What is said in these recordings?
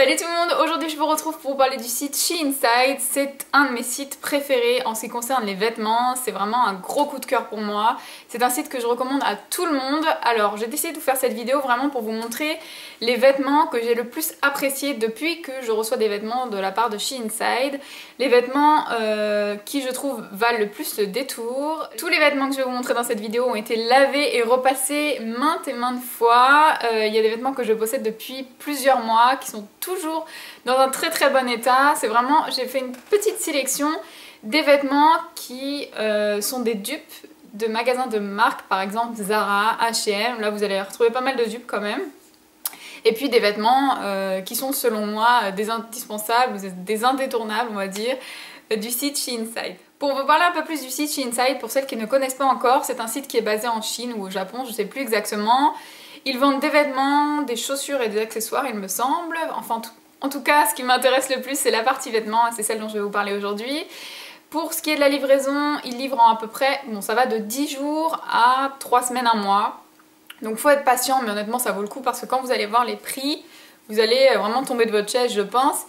Salut tout le monde, aujourd'hui je vous retrouve pour vous parler du site SheInside. C'est un de mes sites préférés en ce qui concerne les vêtements, c'est vraiment un gros coup de cœur pour moi. C'est un site que je recommande à tout le monde. Alors j'ai décidé de vous faire cette vidéo vraiment pour vous montrer les vêtements que j'ai le plus appréciés depuis que je reçois des vêtements de la part de SheInside. Les vêtements qui je trouve valent le plus le détour. Tous les vêtements que je vais vous montrer dans cette vidéo ont été lavés et repassés maintes et maintes fois. Il y a des vêtements que je possède depuis plusieurs mois qui sont toujours dans un très bon état. C'est vraiment, j'ai fait une petite sélection des vêtements qui sont des dupes de magasins de marque, par exemple Zara, H&M. Là vous allez retrouver pas mal de dupes quand même. Et puis des vêtements qui sont selon moi des indispensables, des indétournables on va dire, du site SheInside. Pour vous parler un peu plus du site SheInside, pour celles qui ne connaissent pas encore, c'est un site qui est basé en Chine ou au Japon, je sais plus exactement. Ils vendent des vêtements, des chaussures et des accessoires il me semble. Enfin en tout cas ce qui m'intéresse le plus c'est la partie vêtements et c'est celle dont je vais vous parler aujourd'hui. Pour ce qui est de la livraison, ils livrent en à peu près, bon ça va de 10 jours à 3 semaines, un mois. Donc faut être patient mais honnêtement ça vaut le coup parce que quand vous allez voir les prix, vous allez vraiment tomber de votre chaise je pense.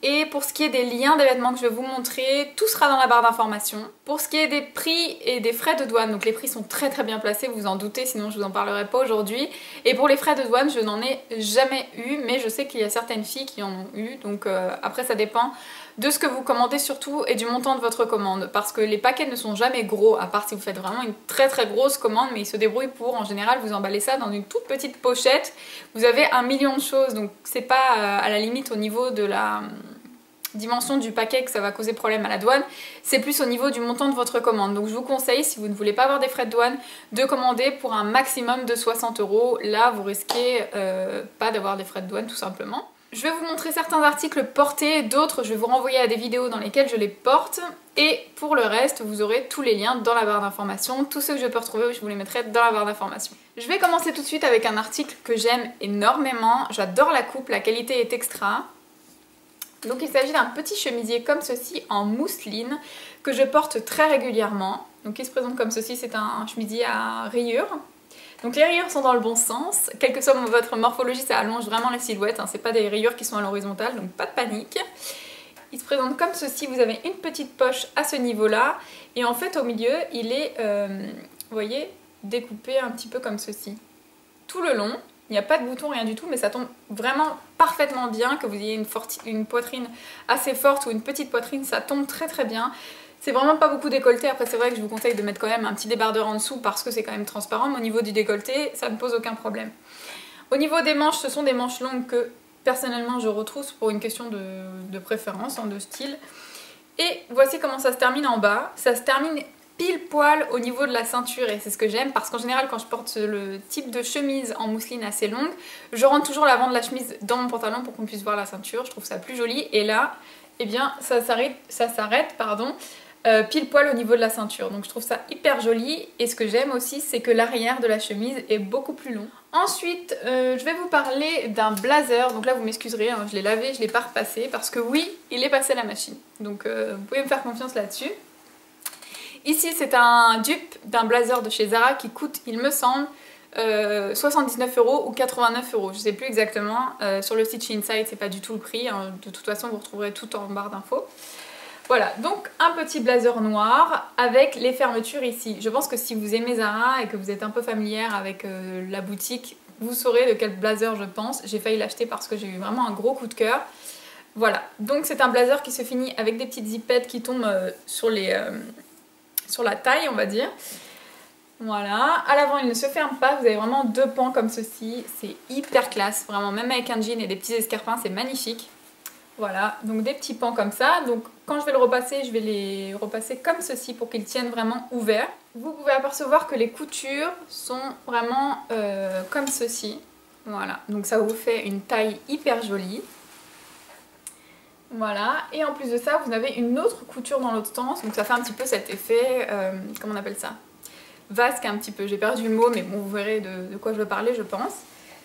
Et pour ce qui est des liens des vêtements que je vais vous montrer, tout sera dans la barre d'informations. Pour ce qui est des prix et des frais de douane, donc les prix sont très bien placés, vous en doutez, sinon je vous en parlerai pas aujourd'hui. Et pour les frais de douane, je n'en ai jamais eu, mais je sais qu'il y a certaines filles qui en ont eu, donc après ça dépend de ce que vous commandez surtout et du montant de votre commande. Parce que les paquets ne sont jamais gros, à part si vous faites vraiment une très grosse commande, mais ils se débrouillent pour en général vous emballer ça dans une toute petite pochette. Vous avez 1 million de choses, donc c'est pas à la limite au niveau de la dimension du paquet que ça va causer problème à la douane, c'est plus au niveau du montant de votre commande. Donc je vous conseille, si vous ne voulez pas avoir des frais de douane, de commander pour un maximum de 60 €. Là vous risquez pas d'avoir des frais de douane tout simplement. Je vais vous montrer certains articles portés, d'autres je vais vous renvoyer à des vidéos dans lesquelles je les porte. Et pour le reste, vous aurez tous les liens dans la barre d'informations. Tous ceux que je peux retrouver, je vous les mettrai dans la barre d'informations. Je vais commencer tout de suite avec un article que j'aime énormément. J'adore la coupe, la qualité est extra. Donc il s'agit d'un petit chemisier comme ceci en mousseline que je porte très régulièrement. Donc il se présente comme ceci, c'est un chemisier à rayures. Donc les rayures sont dans le bon sens, quelle que soit votre morphologie, ça allonge vraiment la silhouette, hein. C'est pas des rayures qui sont à l'horizontale, donc pas de panique. Il se présente comme ceci, vous avez une petite poche à ce niveau-là, et en fait au milieu il est, vous voyez, découpé un petit peu comme ceci. Tout le long. Il n'y a pas de bouton, rien du tout, mais ça tombe vraiment parfaitement bien, que vous ayez une poitrine assez forte ou une petite poitrine, ça tombe très bien. C'est vraiment pas beaucoup décolleté, après c'est vrai que je vous conseille de mettre quand même un petit débardeur en dessous parce que c'est quand même transparent, mais au niveau du décolleté, ça ne pose aucun problème. Au niveau des manches, ce sont des manches longues que personnellement je retrousse pour une question de préférence, de style. Et voici comment ça se termine en bas, ça se termine pile poil au niveau de la ceinture et c'est ce que j'aime parce qu'en général quand je porte le type de chemise en mousseline assez longue, je rentre toujours l'avant de la chemise dans mon pantalon pour qu'on puisse voir la ceinture, je trouve ça plus joli et là, eh bien ça s'arrête pile poil au niveau de la ceinture, donc je trouve ça hyper joli et ce que j'aime aussi c'est que l'arrière de la chemise est beaucoup plus long. Ensuite je vais vous parler d'un blazer, donc là vous m'excuserez, hein, je l'ai lavé, je l'ai pas repassé parce que oui, il est passé à la machine, donc vous pouvez me faire confiance là-dessus. Ici c'est un dupe d'un blazer de chez Zara qui coûte, il me semble, 79 € ou 89 €, je sais plus exactement. Sur le site SheInside c'est pas du tout le prix, hein. De toute façon vous retrouverez tout en barre d'infos. Voilà, donc un petit blazer noir avec les fermetures ici. Je pense que si vous aimez Zara et que vous êtes un peu familière avec la boutique, vous saurez de quel blazer je pense. J'ai failli l'acheter parce que j'ai eu vraiment un gros coup de cœur. Voilà, donc c'est un blazer qui se finit avec des petites zippettes qui tombent sur la taille on va dire. Voilà, à l'avant il ne se ferme pas, vous avez vraiment deux pans comme ceci, c'est hyper classe, vraiment, même avec un jean et des petits escarpins c'est magnifique. Voilà, donc des petits pans comme ça, donc quand je vais le repasser, je vais les repasser comme ceci pour qu'ils tiennent vraiment ouverts. Vous pouvez apercevoir que les coutures sont vraiment comme ceci, voilà, donc ça vous fait une taille hyper jolie. Voilà, et en plus de ça, vous avez une autre couture dans l'autre sens, donc ça fait un petit peu cet effet, comment on appelle ça, vasque un petit peu, j'ai perdu le mot, mais bon, vous verrez de quoi je veux parler, je pense.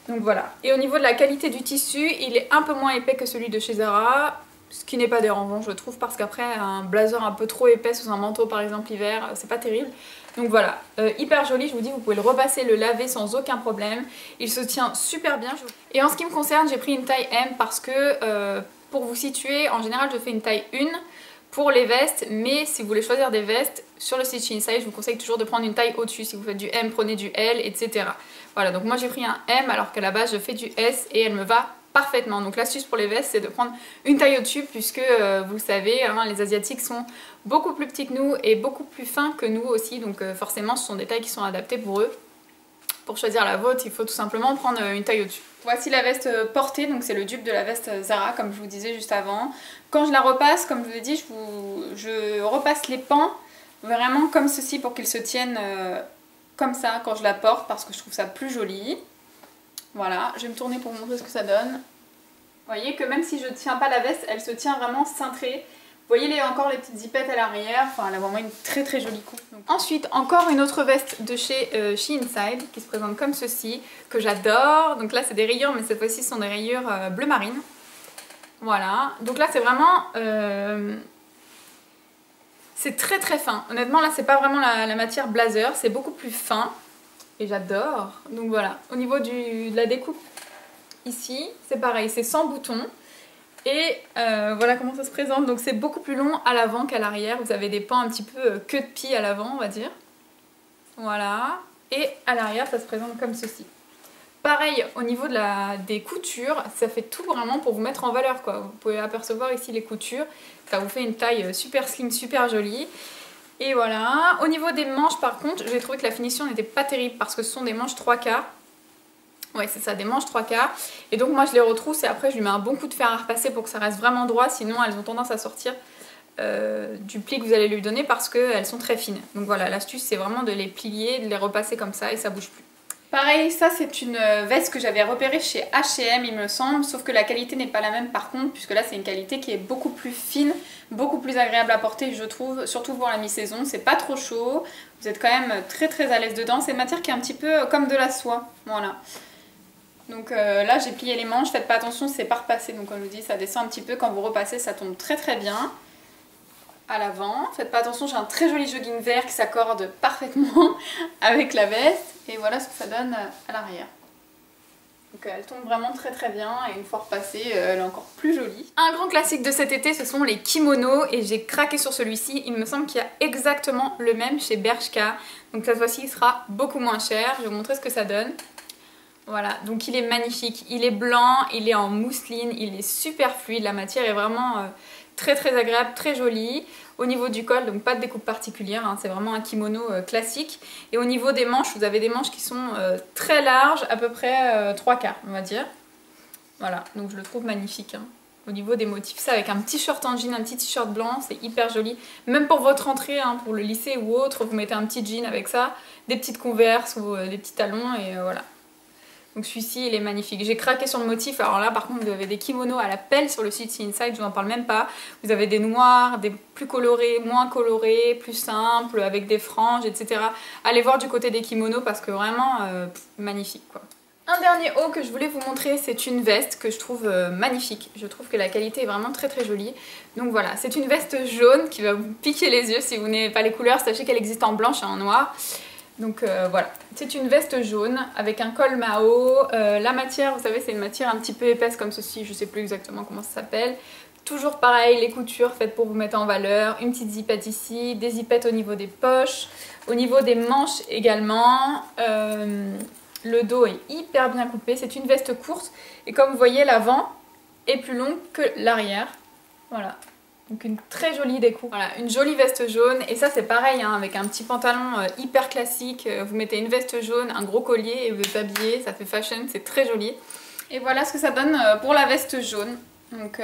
Donc voilà, et au niveau de la qualité du tissu, il est un peu moins épais que celui de chez Zara, Ce qui n'est pas dérangeant je trouve, parce qu'après un blazer un peu trop épais sous un manteau par exemple l'hiver, c'est pas terrible. Donc voilà, hyper joli, je vous dis, vous pouvez le repasser, le laver sans aucun problème. Il se tient super bien. Et en ce qui me concerne, j'ai pris une taille M parce que, pour vous situer, en général je fais une taille 1 pour les vestes, mais si vous voulez choisir des vestes, sur le Stitch Inside, je vous conseille toujours de prendre une taille au-dessus. Si vous faites du M, prenez du L, etc. Voilà, donc moi j'ai pris un M alors qu'à la base je fais du S et elle me va parfaitement. Donc l'astuce pour les vestes, c'est de prendre une taille au-dessus puisque vous le savez, hein, les asiatiques sont beaucoup plus petits que nous et beaucoup plus fins que nous aussi. Donc forcément ce sont des tailles qui sont adaptées pour eux. Pour choisir la vôtre, il faut tout simplement prendre une taille au-dessus. Voici la veste portée, donc c'est le dupe de la veste Zara comme je vous disais juste avant. Quand je la repasse, comme je vous ai dit, je repasse les pans vraiment comme ceci pour qu'ils se tiennent comme ça quand je la porte parce que je trouve ça plus joli. Voilà, je vais me tourner pour vous montrer ce que ça donne. Vous voyez que même si je ne tiens pas la veste, elle se tient vraiment cintrée. Vous voyez encore les petites zippettes à l'arrière, enfin elle a vraiment une très très jolie coupe. Donc. Ensuite, encore une autre veste de chez She Inside qui se présente comme ceci, que j'adore. Donc là c'est des rayures, mais cette fois-ci ce sont des rayures bleu marine. Voilà, donc là c'est vraiment... c'est très très fin. Honnêtement là c'est pas vraiment la matière blazer, c'est beaucoup plus fin. Et j'adore. Donc voilà, au niveau de la découpe, ici, c'est pareil, c'est sans boutons. Et voilà comment ça se présente. Donc c'est beaucoup plus long à l'avant qu'à l'arrière. Vous avez des pans un petit peu queue de pie à l'avant, on va dire. Voilà. Et à l'arrière, ça se présente comme ceci. Pareil, au niveau des coutures, ça fait tout vraiment pour vous mettre en valeur, quoi. Vous pouvez apercevoir ici les coutures. Ça vous fait une taille super slim, super jolie. Et voilà, au niveau des manches par contre, j'ai trouvé que la finition n'était pas terrible parce que ce sont des manches 3/4. Ouais c'est ça, des manches 3/4. Et donc moi je les retrousse et après je lui mets un bon coup de fer à repasser pour que ça reste vraiment droit. Sinon elles ont tendance à sortir du pli que vous allez lui donner parce qu'elles sont très fines. Donc voilà, l'astuce c'est vraiment de les plier, de les repasser comme ça et ça bouge plus. Pareil, ça c'est une veste que j'avais repérée chez H&M il me semble, sauf que la qualité n'est pas la même par contre, puisque là c'est une qualité qui est beaucoup plus fine, beaucoup plus agréable à porter je trouve, surtout pour la mi-saison, c'est pas trop chaud, vous êtes quand même très très à l'aise dedans, c'est une matière qui est un petit peu comme de la soie, voilà. Donc là j'ai plié les manches, faites pas attention, c'est pas repassé, donc comme je vous dis ça descend un petit peu, quand vous repassez ça tombe très très bien. À l'avant, faites pas attention, j'ai un très joli jogging vert qui s'accorde parfaitement avec la veste et voilà ce que ça donne à l'arrière. Donc elle tombe vraiment très très bien et une fois repassée elle est encore plus jolie. Un grand classique de cet été ce sont les kimonos et j'ai craqué sur celui-ci, il me semble qu'il y a exactement le même chez Bershka, donc cette fois-ci il sera beaucoup moins cher, je vais vous montrer ce que ça donne. Voilà, donc il est magnifique, il est blanc, il est en mousseline, il est super fluide, la matière est vraiment très très agréable, très jolie. Au niveau du col, donc pas de découpe particulière, hein, c'est vraiment un kimono classique. Et au niveau des manches, vous avez des manches qui sont très larges, à peu près 3/4 on va dire. Voilà, donc je le trouve magnifique. Hein. Au niveau des motifs, ça avec un petit short en jean, un petit t-shirt blanc, c'est hyper joli. Même pour votre rentrée, hein, pour le lycée ou autre, vous mettez un petit jean avec ça, des petites converses ou des petits talons et voilà. Donc celui-ci il est magnifique. J'ai craqué sur le motif. Alors là par contre vous avez des kimonos à la pelle sur le site Inside, je vous en parle même pas. Vous avez des noirs, des plus colorés, moins colorés, plus simples, avec des franges, etc. Allez voir du côté des kimonos parce que vraiment magnifique quoi. Un dernier haut que je voulais vous montrer, c'est une veste que je trouve magnifique. Je trouve que la qualité est vraiment très très jolie. Donc voilà, c'est une veste jaune qui va vous piquer les yeux si vous n'aimez pas les couleurs. Sachez qu'elle existe en blanche et en noir. Donc voilà, c'est une veste jaune avec un col Mao. La matière, vous savez, c'est une matière un petit peu épaisse comme ceci, je sais plus exactement comment ça s'appelle. Toujours pareil, les coutures faites pour vous mettre en valeur, une petite zippette ici, des zippettes au niveau des poches, au niveau des manches également. Le dos est hyper bien coupé, c'est une veste courte et comme vous voyez l'avant est plus long que l'arrière. Voilà. Donc une très jolie découpe. Voilà, une jolie veste jaune. Et ça c'est pareil, hein, avec un petit pantalon hyper classique. Vous mettez une veste jaune, un gros collier et vous êtes habillé. Ça fait fashion, c'est très joli. Et voilà ce que ça donne pour la veste jaune. Donc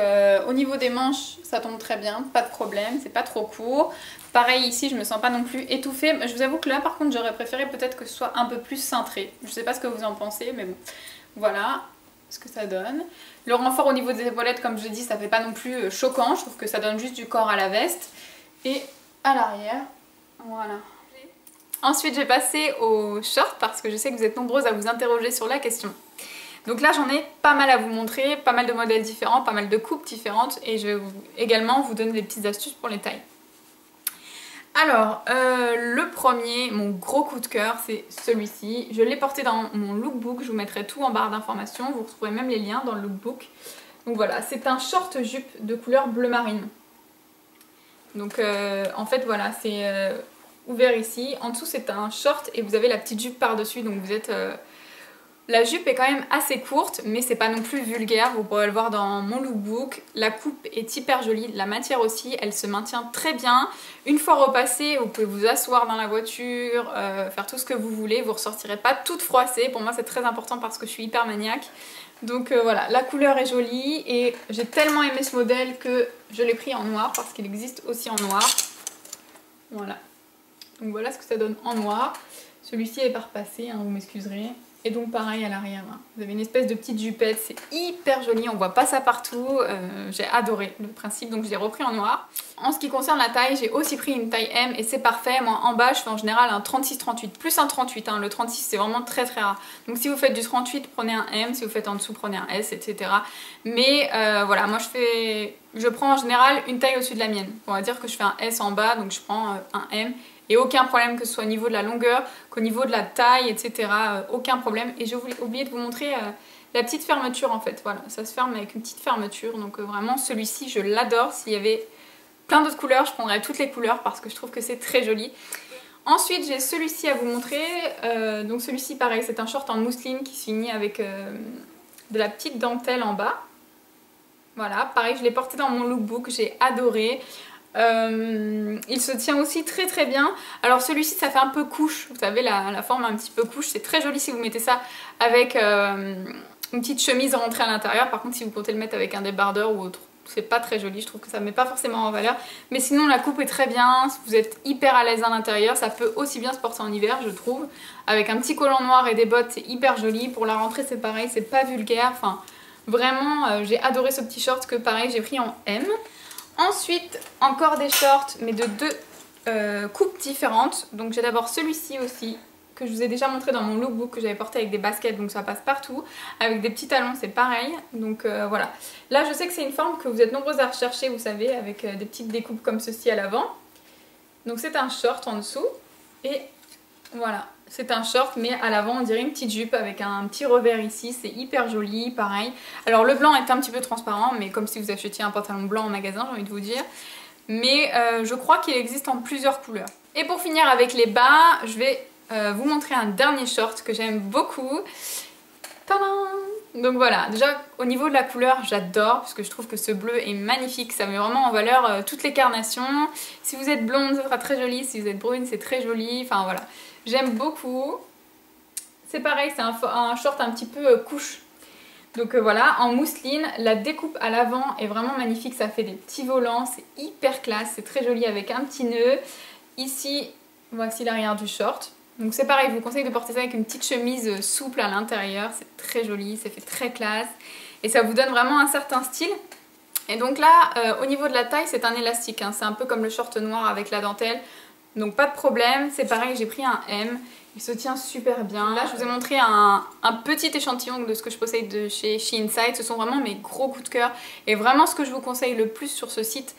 au niveau des manches, ça tombe très bien, pas de problème, c'est pas trop court. Pareil ici, je me sens pas non plus étouffée. Je vous avoue que là par contre j'aurais préféré peut-être que ce soit un peu plus cintré. Je sais pas ce que vous en pensez, mais bon. Voilà ce que ça donne. Le renfort au niveau des épaulettes, comme je dis, ça fait pas non plus choquant. Je trouve que ça donne juste du corps à la veste. Et à l'arrière, voilà. Ensuite, je vais passer aux shorts parce que je sais que vous êtes nombreuses à vous interroger sur la question. Donc là j'en ai pas mal à vous montrer, pas mal de modèles différents, pas mal de coupes différentes et je vais également vous donner des petites astuces pour les tailles. Alors, le premier, mon gros coup de cœur, c'est celui-ci. Je l'ai porté dans mon lookbook, je vous mettrai tout en barre d'informations, vous retrouverez même les liens dans le lookbook. Donc voilà, c'est un short jupe de couleur bleu marine. Donc en fait voilà, c'est ouvert ici. En dessous c'est un short et vous avez la petite jupe par-dessus, donc vous êtes... La jupe est quand même assez courte, mais c'est pas non plus vulgaire, vous pourrez le voir dans mon lookbook. La coupe est hyper jolie, la matière aussi, elle se maintient très bien. Une fois repassée, vous pouvez vous asseoir dans la voiture, faire tout ce que vous voulez, vous ressortirez pas toute froissée. Pour moi c'est très important parce que je suis hyper maniaque. Donc voilà, la couleur est jolie et j'ai tellement aimé ce modèle que je l'ai pris en noir parce qu'il existe aussi en noir. Voilà, donc voilà ce que ça donne en noir. Celui-ci est pas repassé, hein, vous m'excuserez. Et donc pareil à l'arrière, hein. Vous avez une espèce de petite jupette, c'est hyper joli, on voit pas ça partout, j'ai adoré le principe, donc je l'ai repris en noir. En ce qui concerne la taille, j'ai aussi pris une taille M et c'est parfait. Moi en bas je fais en général un 36-38, plus un 38, hein. Le 36 c'est vraiment très rare. Donc si vous faites du 38, prenez un M, si vous faites en dessous, prenez un S, etc. Mais voilà, moi je prends en général une taille au-dessus de la mienne. On va dire que je fais un S en bas, donc je prends un M. Et aucun problème que ce soit au niveau de la longueur, qu'au niveau de la taille, etc. Aucun problème. Et j'ai oublié de vous montrer la petite fermeture en fait. Voilà, ça se ferme avec une petite fermeture. Donc vraiment celui-ci je l'adore. S'il y avait plein d'autres couleurs, je prendrais toutes les couleurs parce que je trouve que c'est très joli. Ensuite j'ai celui-ci à vous montrer. Donc celui-ci pareil, c'est un short en mousseline qui se finit avec de la petite dentelle en bas. Voilà, pareil je l'ai porté dans mon lookbook, j'ai adoré. Il se tient aussi très bien. Alors celui-ci ça fait un peu couche, vous savez la forme un petit peu couche, c'est très joli si vous mettez ça avec une petite chemise rentrée à l'intérieur. Par contre si vous comptez le mettre avec un débardeur ou autre, c'est pas très joli, je trouve que ça ne met pas forcément en valeur. Mais sinon la coupe est très bien, vous êtes hyper à l'aise à l'intérieur, ça peut aussi bien se porter en hiver je trouve. Avec un petit collant noir et des bottes c'est hyper joli. Pour la rentrée c'est pareil, c'est pas vulgaire, enfin vraiment j'ai adoré ce petit short que pareil j'ai pris en M. Ensuite, encore des shorts, mais de deux coupes différentes. Donc j'ai d'abord celui-ci aussi, que je vous ai déjà montré dans mon lookbook, que j'avais porté avec des baskets, donc ça passe partout. Avec des petits talons, c'est pareil. Donc voilà. Là, je sais que c'est une forme que vous êtes nombreuses à rechercher, vous savez, avec des petites découpes comme ceci à l'avant. Donc c'est un short en dessous. Et voilà. C'est un short mais à l'avant on dirait une petite jupe avec un petit revers ici, c'est hyper joli, pareil. Alors le blanc est un petit peu transparent mais comme si vous achetiez un pantalon blanc en magasin j'ai envie de vous dire. Mais je crois qu'il existe en plusieurs couleurs. Et pour finir avec les bas, je vais vous montrer un dernier short que j'aime beaucoup. Tadam! Donc voilà, déjà au niveau de la couleur j'adore parce que je trouve que ce bleu est magnifique, ça met vraiment en valeur toutes les carnations. Si vous êtes blonde ça sera très joli, si vous êtes brune c'est très joli, enfin voilà. J'aime beaucoup. C'est pareil, c'est un short un petit peu couche. Donc voilà, en mousseline, la découpe à l'avant est vraiment magnifique, ça fait des petits volants, c'est hyper classe, c'est très joli avec un petit nœud. Ici, voici l'arrière du short. Donc c'est pareil, je vous conseille de porter ça avec une petite chemise souple à l'intérieur, c'est très joli, ça fait très classe. Et ça vous donne vraiment un certain style. Et donc là, au niveau de la taille, c'est un élastique, hein. C'est un peu comme le short noir avec la dentelle. Donc pas de problème, c'est pareil, j'ai pris un M, il se tient super bien. Là je vous ai montré un petit échantillon de ce que je possède de chez Shein-Site, ce sont vraiment mes gros coups de cœur et vraiment ce que je vous conseille le plus sur ce site.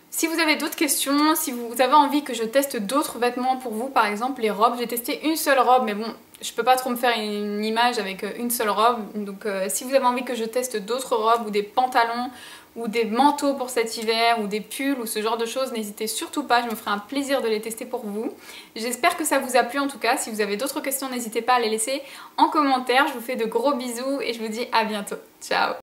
Si vous avez d'autres questions, si vous avez envie que je teste d'autres vêtements pour vous, par exemple les robes, j'ai testé une seule robe mais bon, je peux pas trop me faire une image avec une seule robe. Donc si vous avez envie que je teste d'autres robes ou des pantalons ou des manteaux pour cet hiver ou des pulls ou ce genre de choses, n'hésitez surtout pas, je me ferai un plaisir de les tester pour vous. J'espère que ça vous a plu en tout cas. Si vous avez d'autres questions, n'hésitez pas à les laisser en commentaire. Je vous fais de gros bisous et je vous dis à bientôt. Ciao!